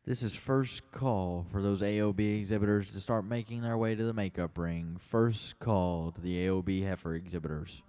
This is first call for those AOB exhibitors to start making their way to the makeup ring. First call to the AOB heifer exhibitors.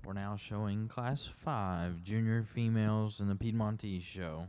We're now showing Class 5 junior females in the Piedmontese show.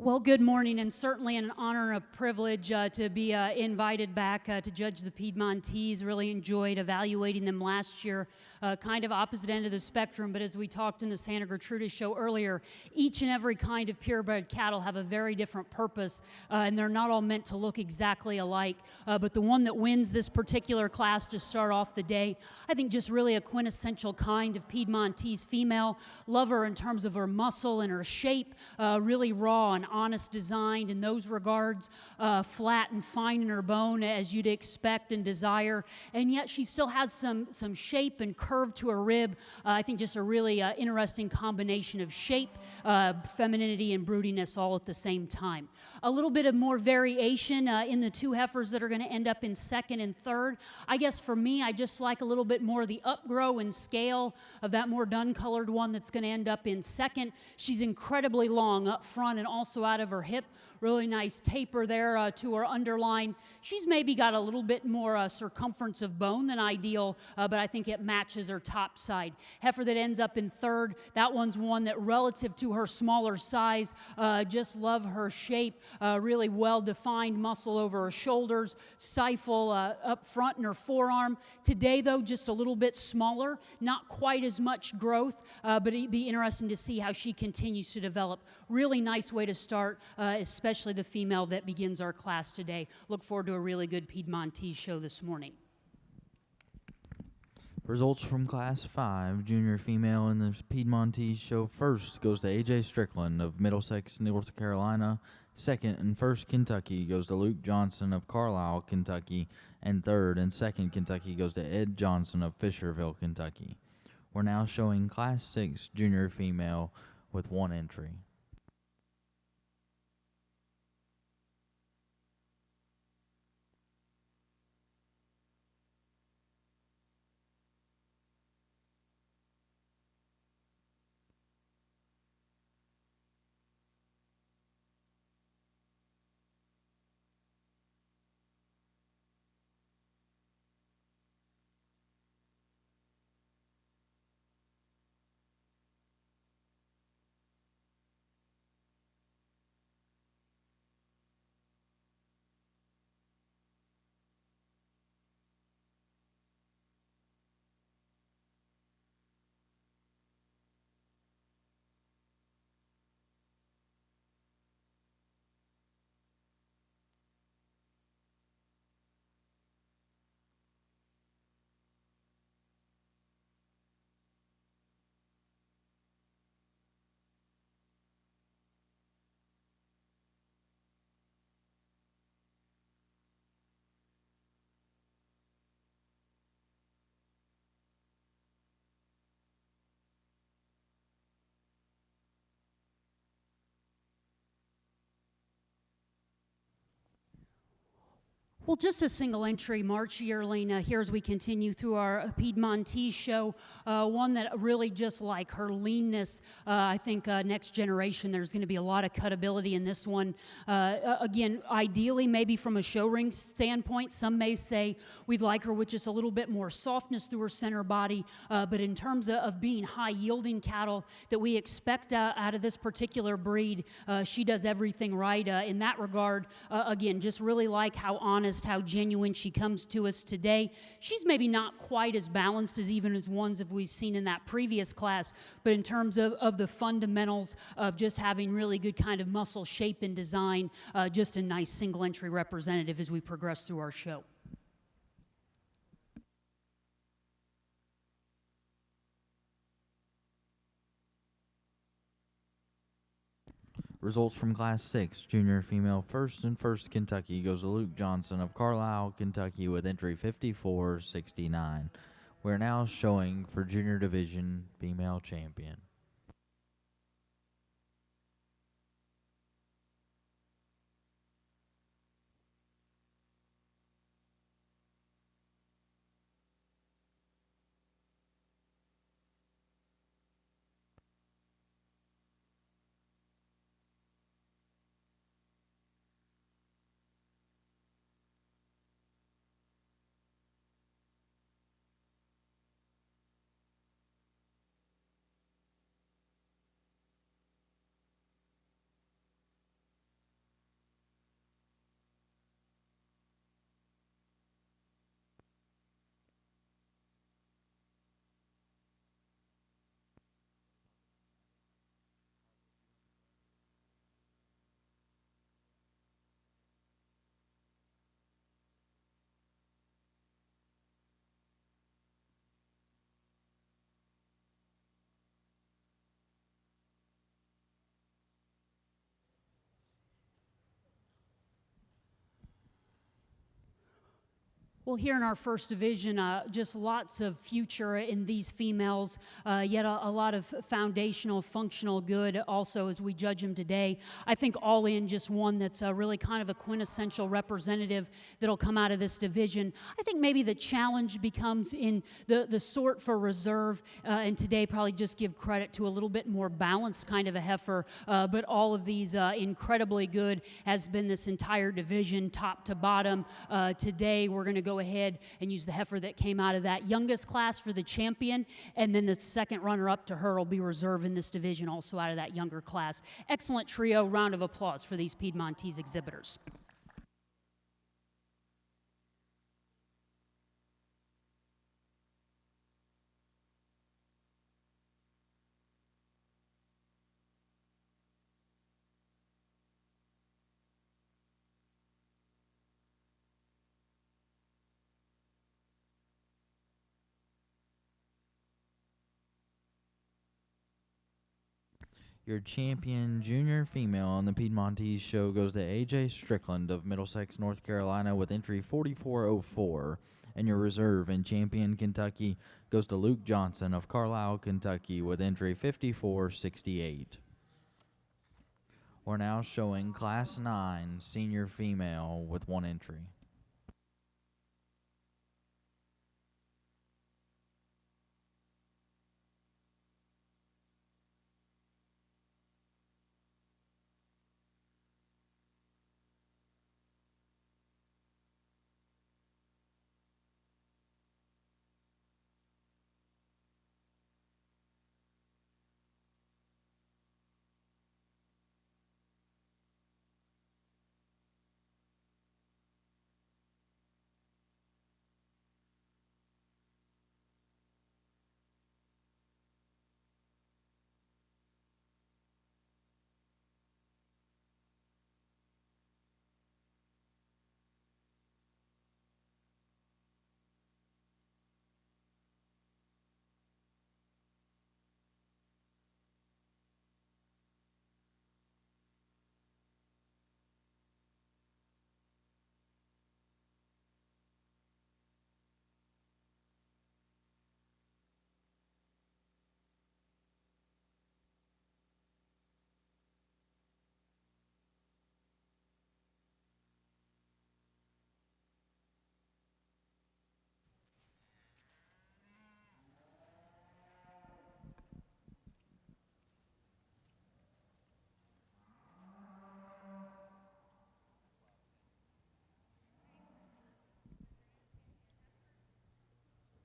Well, good morning, and certainly an honor and a privilege to be invited back to judge the Piedmontese. Really enjoyed evaluating them last year, kind of opposite end of the spectrum, but as we talked in the Santa Gertrudis show earlier, each and every kind of purebred cattle have a very different purpose, and they're not all meant to look exactly alike. But the one that wins this particular class to start off the day, I think just really a quintessential kind of Piedmontese female. Love her in terms of her muscle and her shape, really raw and honest designed in those regards, flat and fine in her bone as you'd expect and desire, and yet she still has some shape and curve to her rib. I think just a really interesting combination of shape, femininity, and broodiness all at the same time. A little bit of more variation in the two heifers that are going to end up in second and third. I guess for me, I just like a little bit more of the upgrow and scale of that more dun-colored one that's going to end up in second. She's incredibly long up front and also out of her hip. Really nice taper there to her underline. She's maybe got a little bit more circumference of bone than ideal, but I think it matches her top side. Heifer that ends up in third, that one's one that relative to her smaller size, just love her shape. Really well-defined muscle over her shoulders, stifle up front in her forearm. Today, though, just a little bit smaller, not quite as much growth, but it'd be interesting to see how she continues to develop. Really nice way to start, especially the female that begins our class today. Look forward to a really good Piedmontese show this morning. Results from Class 5, junior female in the Piedmontese show. First goes to A.J. Strickland of Middlesex, North Carolina. Second and first Kentucky goes to Luke Johnson of Carlisle, Kentucky. And third and second Kentucky goes to Ed Johnson of Fisherville, Kentucky. We're now showing Class 6 junior female with one entry. Well, just a single entry March yearling here as we continue through our Piedmontese show. One that really just like her leanness. I think next generation there's going to be a lot of cutability in this one. Again, ideally maybe from a show ring standpoint, some may say we'd like her with just a little bit more softness through her center body. But in terms of being high yielding cattle that we expect out of this particular breed, she does everything right in that regard. Again, just really like how honest, how genuine she comes to us today. She's maybe not quite as balanced as even as ones that we've seen in that previous class, but in terms of the fundamentals of just having really good kind of muscle shape and design, just a nice single entry representative as we progress through our show. Results from Class 6, junior female. First and first Kentucky goes to Luke Johnson of Carlisle, Kentucky with entry 5469. We're now showing for junior division female champion. Well, here in our first division, just lots of future in these females, yet a lot of foundational, functional good also as we judge them today. I think all in just one that's really kind of a quintessential representative that'll come out of this division. I think maybe the challenge becomes in the sort for reserve, and today probably just give credit to a little bit more balanced kind of a heifer, but all of these incredibly good has been this entire division, top to bottom. Today we're going to go ahead and use the heifer that came out of that youngest class for the champion, and then the second runner-up to her will be reserved in this division, also out of that younger class. Excellent trio. Round of applause for these Piedmontese exhibitors. Your champion junior female on the Piedmontese show goes to AJ Strickland of Middlesex, North Carolina with entry 4404. And your reserve and champion Kentucky goes to Luke Johnson of Carlisle, Kentucky with entry 5468. We're now showing Class 9 senior female with one entry.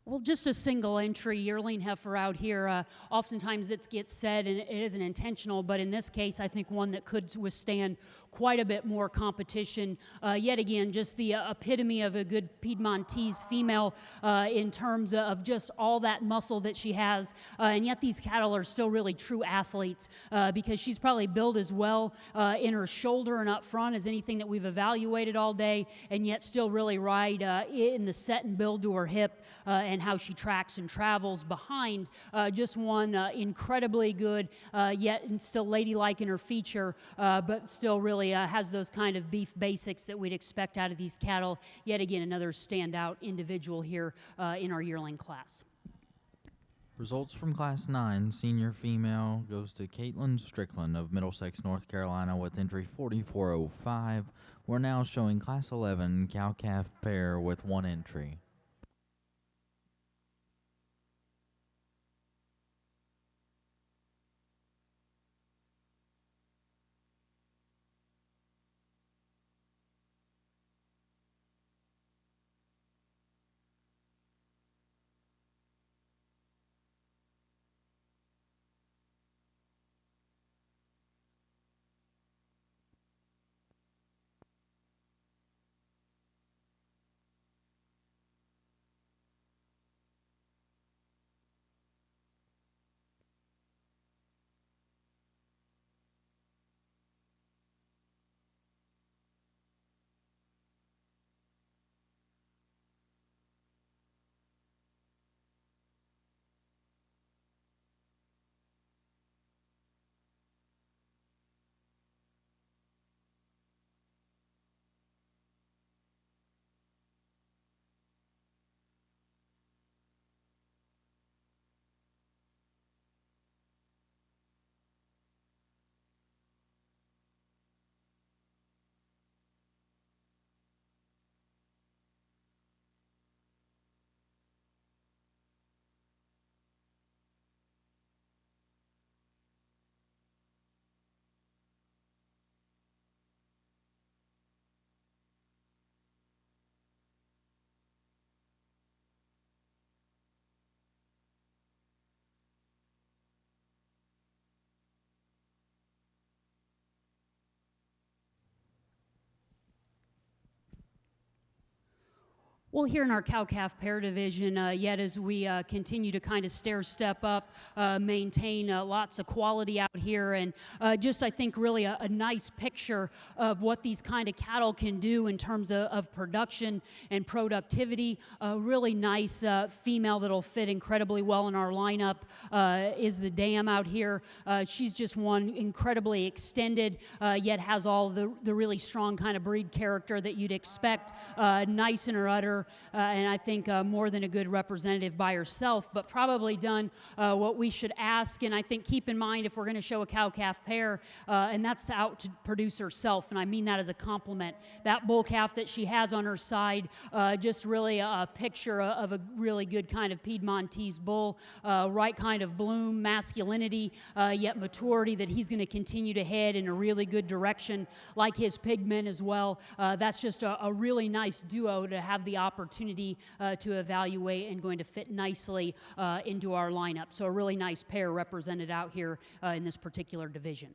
Well, just a single entry yearling heifer out here. Oftentimes it gets said, and it isn't intentional, but in this case, I think one that could withstand quite a bit more competition. Yet again, just the epitome of a good Piedmontese female in terms of just all that muscle that she has. And yet these cattle are still really true athletes because she's probably built as well in her shoulder and up front as anything that we've evaluated all day, and yet still really right in the set and build to her hip and how she tracks and travels behind. Just one incredibly good, yet still ladylike in her feature, but still really has those kind of beef basics that we'd expect out of these cattle. Yet again, another standout individual here in our yearling class. Results from Class 9 senior female goes to Caitlin Strickland of Middlesex, North Carolina with entry 4405. We're now showing Class 11 cow-calf pair with one entry. Well, here in our cow-calf pair division, yet as we continue to kind of stair-step up, maintain lots of quality out here, and just I think really a nice picture of what these kind of cattle can do in terms of production and productivity. A really nice female that'll fit incredibly well in our lineup is the dam out here. She's just one incredibly extended, yet has all the really strong kind of breed character that you'd expect. Nice in her udder. And I think more than a good representative by herself, but probably done what we should ask. And I think keep in mind if we're going to show a cow-calf pair, and that's to out to produce herself, and I mean that as a compliment. That bull calf that she has on her side, just really a picture of a really good kind of Piedmontese bull, right kind of bloom, masculinity, yet maturity that he's going to continue to head in a really good direction, like his pigmen as well. That's just a really nice duo to have the opportunity to evaluate and going to fit nicely into our lineup. So a really nice pair represented out here in this particular division.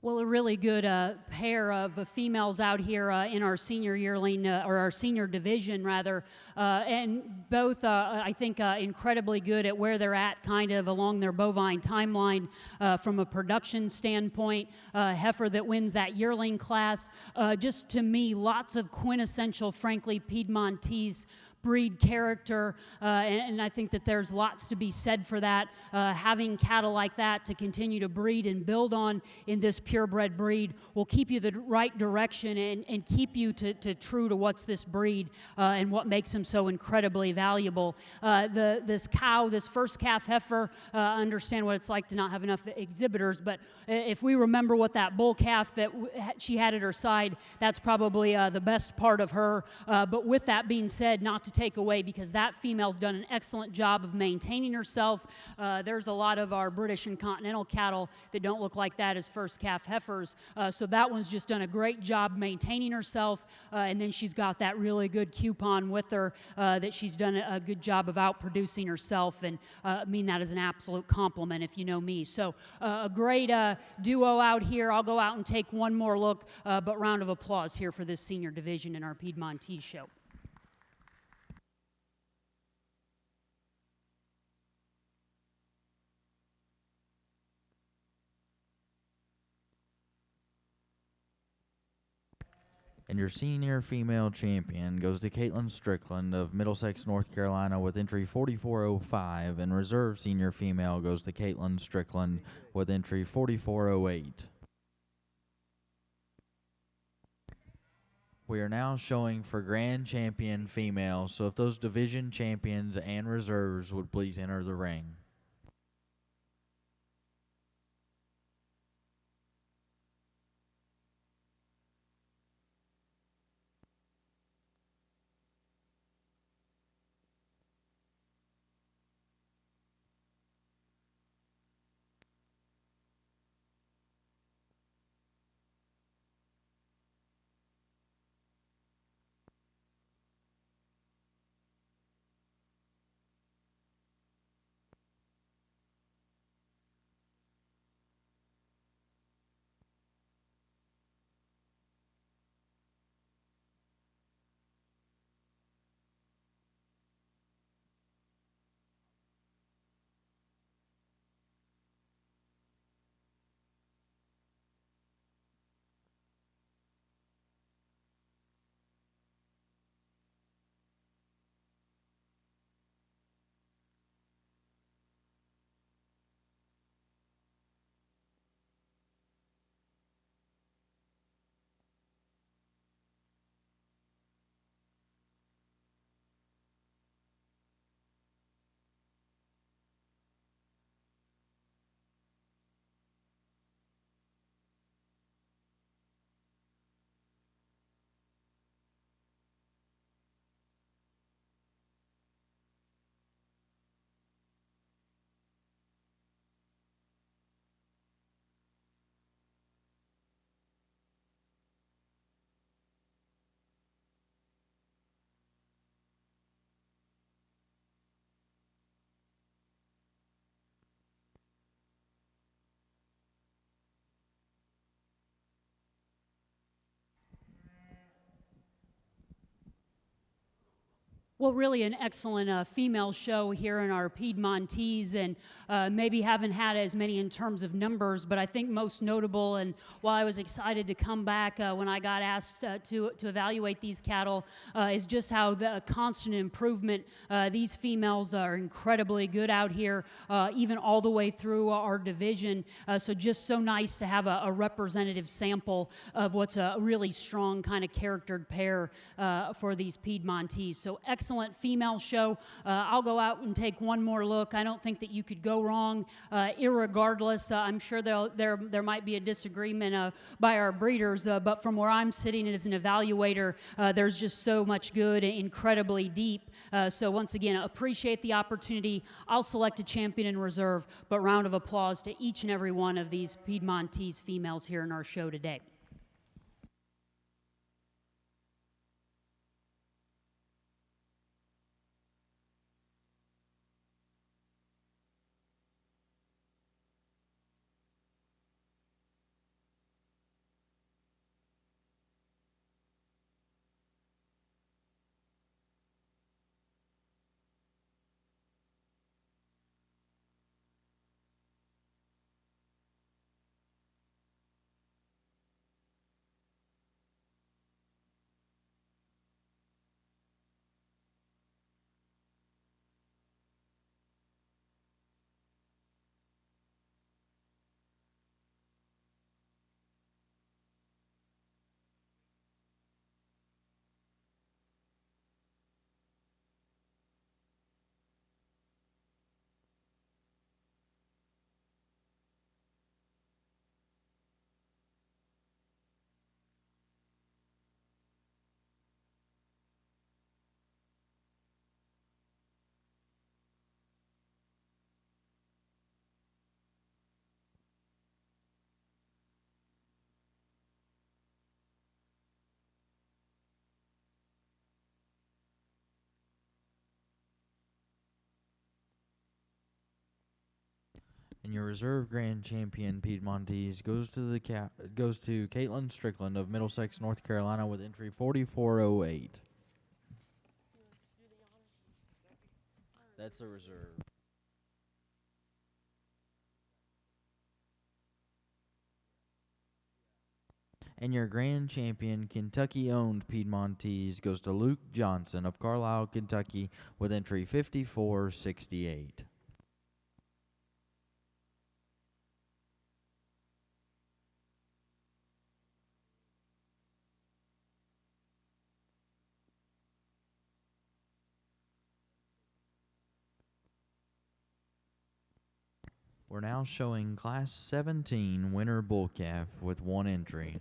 Well, a really good pair of females out here in our senior yearling, or our senior division, rather, and both, I think, incredibly good at where they're at, kind of along their bovine timeline from a production standpoint. Heifer that wins that yearling class, just to me, lots of quintessential, frankly, Piedmontese breed character, and I think that there's lots to be said for that. Having cattle like that to continue to breed and build on in this purebred breed will keep you the right direction and keep you to true to what's this breed and what makes them so incredibly valuable. This cow, this first calf heifer, understand what it's like to not have enough exhibitors, but if we remember what that bull calf that she had at her side, that's probably the best part of her. But with that being said, not to take away, because that female's done an excellent job of maintaining herself. There's a lot of our British and continental cattle that don't look like that as first calf heifers. So that one's just done a great job maintaining herself. And then she's got that really good coupon with her that she's done a good job of outproducing herself. And I mean that as an absolute compliment if you know me. So a great duo out here. I'll go out and take one more look, but round of applause here for this senior division in our Piedmontese show. And your senior female champion goes to Caitlin Strickland of Middlesex, North Carolina with entry 4405, and reserve senior female goes to Caitlin Strickland with entry 4408. We are now showing for grand champion female, so if those division champions and reserves would please enter the ring. Well, really an excellent female show here in our Piedmontese, and maybe haven't had as many in terms of numbers, but I think most notable, and while I was excited to come back when I got asked to evaluate these cattle, is just how the constant improvement. These females are incredibly good out here, even all the way through our division, so just so nice to have a representative sample of what's a really strong kind of charactered pair for these Piedmontese. So excellent female show. I'll go out and take one more look. I don't think that you could go wrong. Irregardless, I'm sure there might be a disagreement by our breeders, but from where I'm sitting as an evaluator, there's just so much good, incredibly deep. So once again, appreciate the opportunity. I'll select a champion in reserve, but round of applause to each and every one of these Piedmontese females here in our show today. And your reserve grand champion Piedmontese goes to Caitlin Strickland of Middlesex, North Carolina, with entry 4408. That's a reserve. And your grand champion Kentucky-owned Piedmontese goes to Luke Johnson of Carlisle, Kentucky, with entry 5468. We're now showing Class 17 winner bull calf with one entry.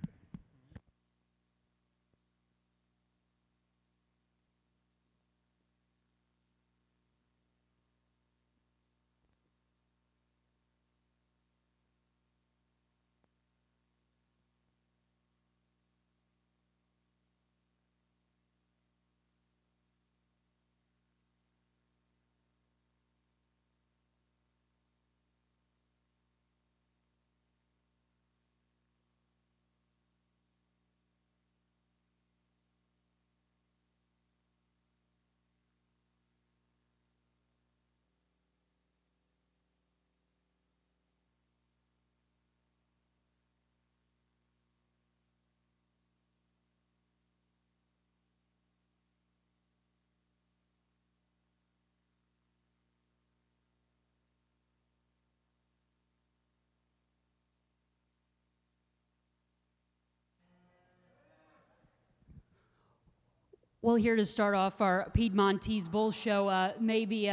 Well, here to start off our Piedmontese Bull Show, maybe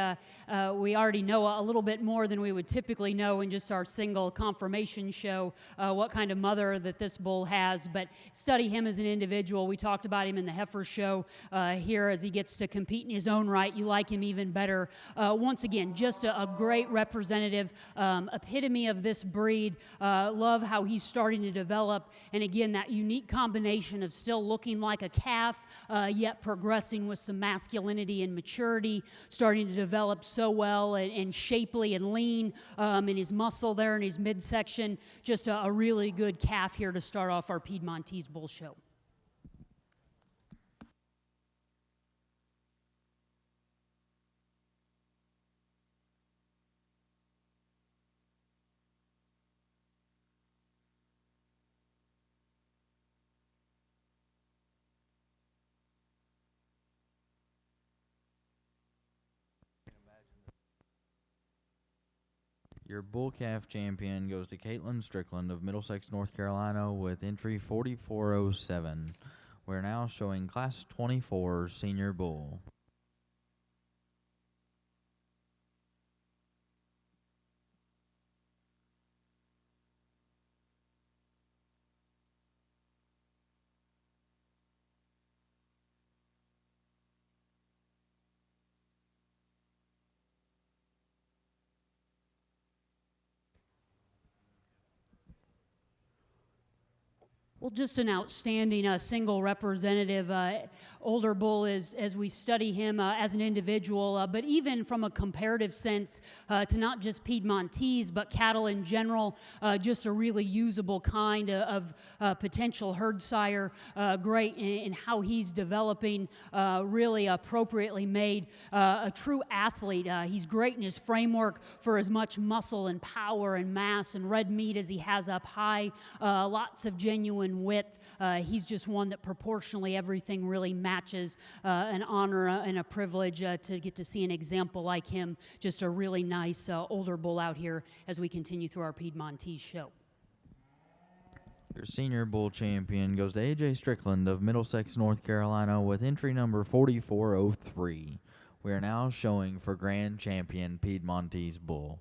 we already know a little bit more than we would typically know in just our single confirmation show, what kind of mother that this bull has, but study him as an individual. We talked about him in the heifer show here as he gets to compete in his own right. You like him even better. Once again, just a great representative, epitome of this breed. Love how he's starting to develop, and again, that unique combination of still looking like a calf, yet progressing with some masculinity and maturity, starting to develop so well and shapely and lean in his muscle there in his midsection. Just a really good calf here to start off our Piedmontese Bull Show. Your bull calf champion goes to Caitlin Strickland of Middlesex, North Carolina, with entry 4407. We're now showing Class 24 Senior Bull. Well, just an outstanding single representative. Older bull as we study him as an individual, but even from a comparative sense to not just Piedmontese, but cattle in general, just a really usable kind of potential herd sire. Great in how he's developing, really appropriately made, a true athlete. He's great in his framework for as much muscle and power and mass and red meat as he has up high. Lots of genuine width. He's just one that proportionally everything really matches. An honor and a privilege to get to see an example like him. Just a really nice older bull out here as we continue through our Piedmontese show. Your senior bull champion goes to AJ Strickland of Middlesex, North Carolina, with entry number 4403. We are now showing for grand champion Piedmontese Bull.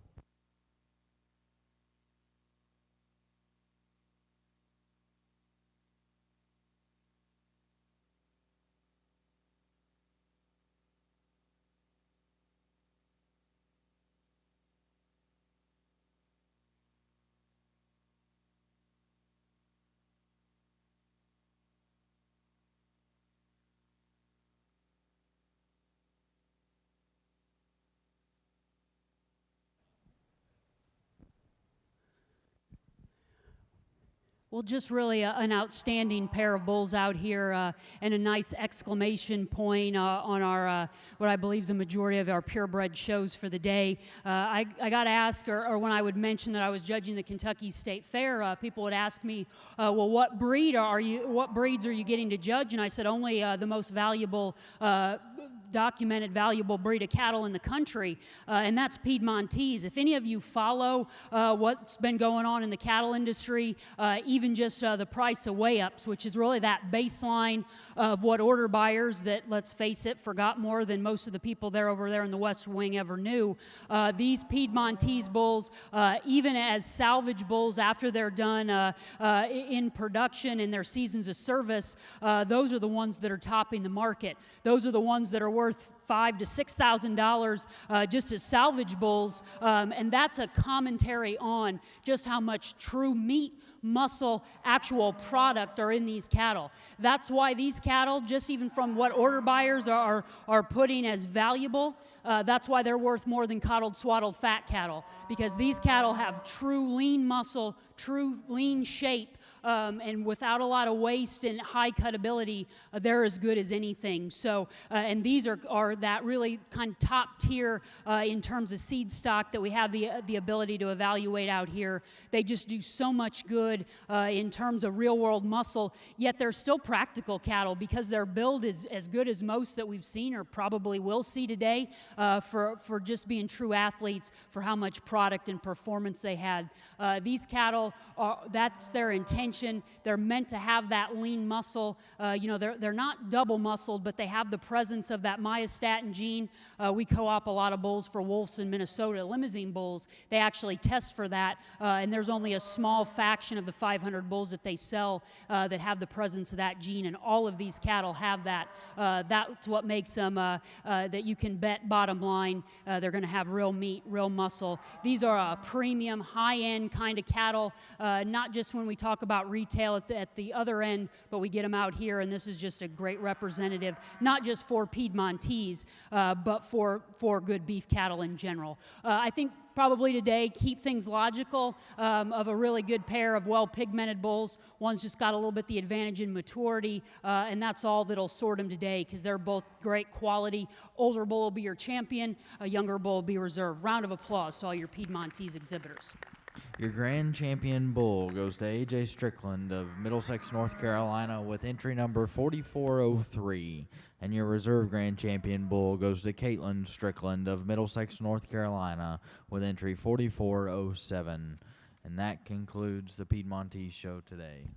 Well, just really an outstanding pair of bulls out here, and a nice exclamation point on our what I believe is the majority of our purebred shows for the day. I got to ask, or when I would mention that I was judging the Kentucky State Fair, people would ask me, well, what breeds are you getting to judge? And I said only the most valuable. Documented valuable breed of cattle in the country, and that's Piedmontese. If any of you follow what's been going on in the cattle industry, even just the price of weigh-ups, which is really that baseline of what order buyers that, let's face it, forgot more than most of the people there over there in the West Wing ever knew. These Piedmontese bulls, even as salvage bulls after they're done in production in their seasons of service, those are the ones that are topping the market. Those are the ones that are worth $5,000 to $6,000 just as salvage bulls, and that's a commentary on just how much true meat, muscle, actual product are in these cattle. That's why these cattle, just even from what order buyers are putting as valuable, that's why they're worth more than coddled, swaddled, fat cattle, because these cattle have true lean muscle, true lean shape, and without a lot of waste and high cutability, they're as good as anything. So, and these are that really kind of top tier in terms of seed stock that we have the ability to evaluate out here. They just do so much good in terms of real world muscle, yet they're still practical cattle because their build is as good as most that we've seen or probably will see today for just being true athletes, for how much product and performance they had. These cattle, that's their intention. They're meant to have that lean muscle. They're not double muscled, but they have the presence of that myostatin gene. We co-op a lot of bulls for Wolf's in Minnesota, limousine bulls. They actually test for that, and there's only a small fraction of the 500 bulls that they sell that have the presence of that gene, and all of these cattle have that. That's what makes them that you can bet, bottom line, they're going to have real meat, real muscle. These are a premium, high-end kind of cattle, not just when we talk about retail at the other end, but we get them out here, and this is just a great representative, not just for Piedmontese, but for good beef cattle in general. I think probably today, keep things logical, of a really good pair of well-pigmented bulls. One's just got a little bit the advantage in maturity, and that's all that'll sort them today because they're both great quality. Older bull will be your champion, a younger bull will be reserved. Round of applause to all your Piedmontese exhibitors. Your grand champion bull goes to A.J. Strickland of Middlesex, North Carolina with entry number 4403. And your reserve grand champion bull goes to Caitlin Strickland of Middlesex, North Carolina with entry 4407. And that concludes the Piedmontese show today.